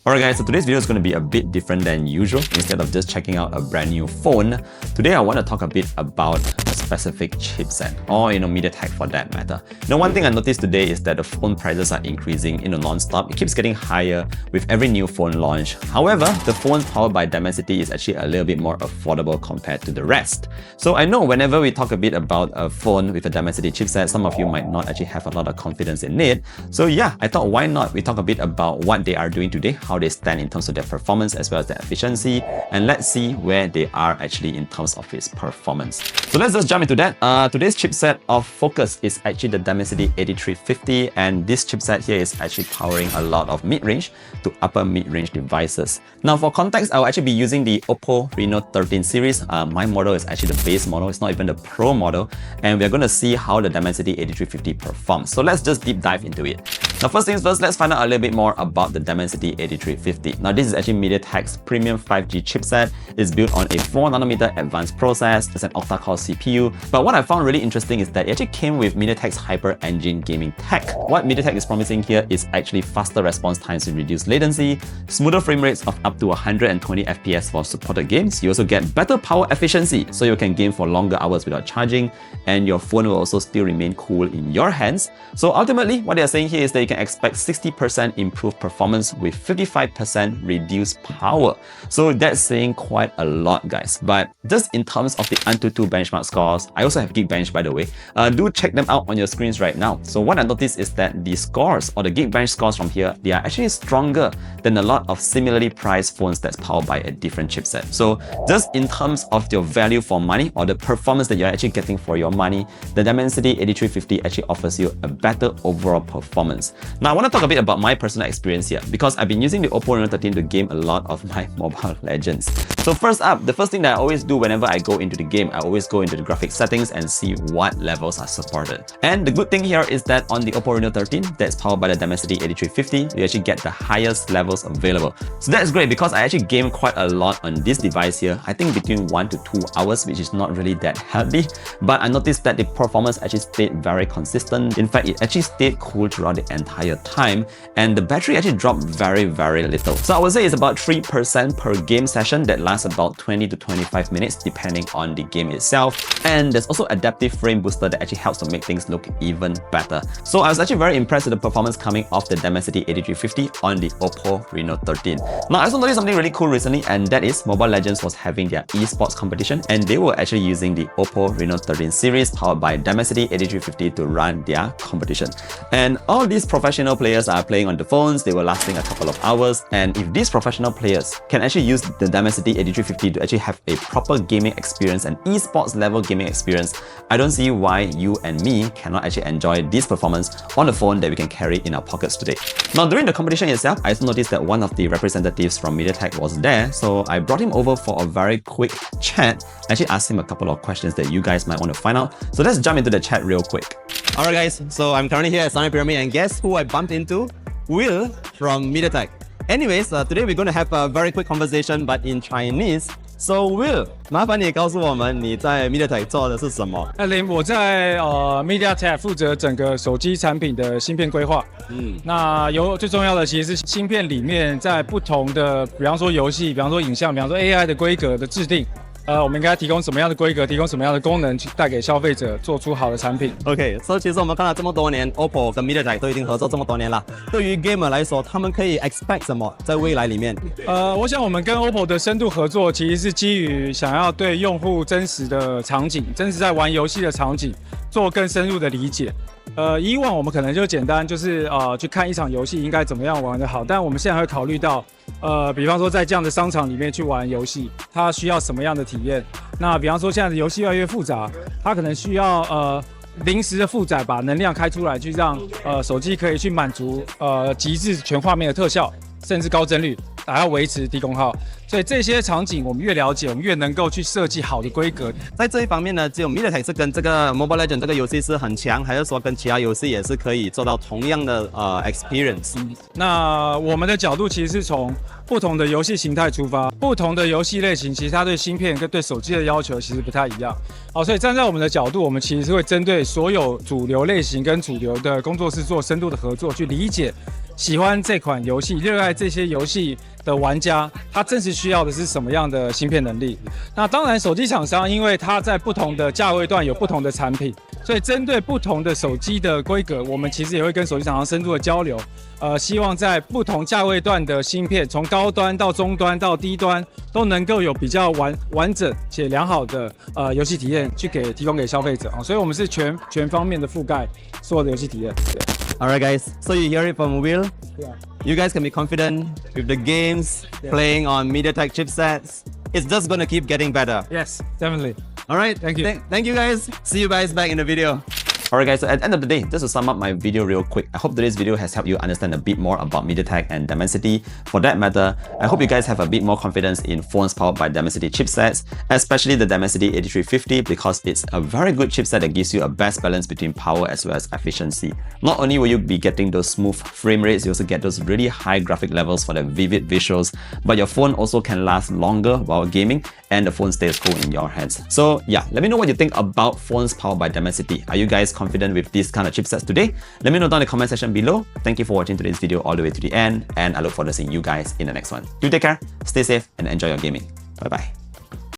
Alright guys, so today's video is going to be a bit different than usual. Instead of just checking out a brand new phone, today I want to talk a bit about a specific chipset, or MediaTek for that matter. One thing I noticed today is that the phone prices are increasing non-stop. It keeps getting higher with every new phone launch. However, the phone powered by Dimensity is actually a little bit more affordable compared to the rest. So I know whenever we talk a bit about a phone with a Dimensity chipset, some of you might not actually have a lot of confidence in it. So yeah, I thought why not we talk a bit about what they are doing today, how they stand in terms of their performance as well as their efficiency, and let's see where they are actually in terms of its performance. So let's just jump into that. Today's chipset of focus is actually the Dimensity 8350, and this chipset here is actually powering a lot of mid-range to upper mid-range devices. Now for context, I'll actually be using the OPPO Reno13 series. My model is actually the base model, it's not even the Pro model, and we're going to see how the Dimensity 8350 performs. So let's just deep dive into it. Now first things first, let's find out a little bit more about the Dimensity 8350. Now this is actually MediaTek's premium 5G chipset. It's built on a 4nm advanced process. It's an octa-core CPU. But what I found really interesting is that it actually came with MediaTek's Hyper Engine gaming tech. What MediaTek is promising here is actually faster response times with reduced latency, smoother frame rates of up to 120 FPS for supported games. You also get better power efficiency, so you can game for longer hours without charging, and your phone will also still remain cool in your hands. So ultimately, what they are saying here is that you can expect 60% improved performance with 55% reduced power. So that's saying quite a lot, guys. But just in terms of the AnTuTu benchmark scores, I also have Geekbench by the way, do check them out on your screens right now. So what I noticed is that the scores, or the Geekbench scores from here, they are actually stronger than a lot of similarly priced phones that's powered by a different chipset. So just in terms of your value for money, or the performance that you're actually getting for your money, the Dimensity 8350 actually offers you a better overall performance. Now I want to talk a bit about my personal experience here, because I've been using the OPPO Reno13 to game a lot of my Mobile Legends. So first up, the first thing that I always do whenever I go into the game, I always go into the graphics settings and see what levels are supported. And the good thing here is that on the OPPO Reno13 that's powered by the Dimensity 8350, you actually get the highest levels available. So that's great because I actually game quite a lot on this device here. I think between 1 to 2 hours, which is not really that healthy. But I noticed that the performance actually stayed very consistent. In fact, it actually stayed cool throughout the entire time, and the battery actually dropped very little. So I would say it's about 3% per game session that lasts about 20 to 25 minutes depending on the game itself. And there's also adaptive frame booster that actually helps to make things look even better. So I was actually very impressed with the performance coming off the Dimensity 8350 on the OPPO Reno13. Now I also noticed something really cool recently, and that is Mobile Legends was having their eSports competition, and they were actually using the OPPO Reno13 series powered by Dimensity 8350 to run their competition. And all these professional players are playing on the phones. They were lasting a couple of hours, and if these professional players can actually use the Dimensity 8350 to actually have a proper gaming experience, an eSports level gaming experience, I don't see why you and me cannot actually enjoy this performance on the phone that we can carry in our pockets today. Now during the competition itself, I also noticed that one of the representatives from MediaTek was there, so I brought him over for a very quick chat. I actually asked him a couple of questions that you guys might want to find out. So let's jump into the chat real quick. Alright guys, so I'm currently here at Sonic Pyramid, and guess who I bumped into? Will from MediaTek. Anyways, today we're going to have a very quick conversation but in Chinese. So Will, 麻烦你告诉我们你在 MediaTek 做的是什么？我在MediaTek 负责整个手机产品的芯片规划。那最重要的其实是芯片里面在不同的，比方说游戏，比方说影像，比方说 AI 的规格的制定。我们应该提供什么样的规格，提供什么样的功能，去带给消费者做出好的产品。OK， 所以其实我们看了这么多年 ，OPPO 跟 MediaTek 都已经合作这么多年了。对于 gamer 来说，他们可以 expect 什么在未来里面？我想我们跟 OPPO 的深度合作，其实是基于想要对用户真实的场景，真实在玩游戏的场景，做更深入的理解。以往我们可能就简单就是去看一场游戏应该怎么样玩得好，但我们现在会考虑到比方说在这样的商场里面去玩游戏，它需要什么样的体验？那比方说现在的游戏越来越复杂，它可能需要临时的负载把能量开出来，去让手机可以去满足极致全画面的特效，甚至高帧率，还要维持低功耗。所以这些场景我们越了解，我们越能够去设计好的规格。在这一方面呢，只有 MediaTek 是跟这个 Mobile Legends 这个游戏是很强，还是说跟其他游戏也是可以做到同样的experience？那我们的角度其实是从不同的游戏形态出发，不同的游戏类型，其实它对芯片跟对手机的要求其实不太一样。所以站在我们的角度，我们其实是会针对所有主流类型跟主流的工作室做深度的合作，去理解喜欢这款游戏、热爱这些游戏的玩家，他真实需要的是什么样的芯片能力？那当然，手机厂商因为它在不同的价位段有不同的产品，所以针对不同的手机的规格，我们其实也会跟手机厂商深入的交流。希望在不同价位段的芯片，从高端到中端到低端，都能够有比较完整且良好的游戏体验提供给消费者啊。所以我们是全方面的覆盖所有的游戏体验。对。Alright, guys. So you hear it from Will? Yeah. You guys can be confident with the games playing on MediaTek chipsets. It's just gonna keep getting better. Yes, definitely. Alright, Thank you. Thank you, guys. See you guys back in the video. Alright guys, so at the end of the day, just to sum up my video real quick, I hope today's video has helped you understand a bit more about MediaTek and Dimensity. For that matter, I hope you guys have a bit more confidence in phones powered by Dimensity chipsets, especially the Dimensity 8350 because it's a very good chipset that gives you a best balance between power as well as efficiency. Not only will you be getting those smooth frame rates, you also get those really high graphic levels for the vivid visuals, but your phone also can last longer while gaming and the phone stays cool in your hands. So yeah, let me know what you think about phones powered by Dimensity. Are you guys confident with these kind of chipsets today? Let me know down in the comment section below. Thank you for watching today's video all the way to the end, and I look forward to seeing you guys in the next one. Do take care, stay safe, and enjoy your gaming. Bye bye.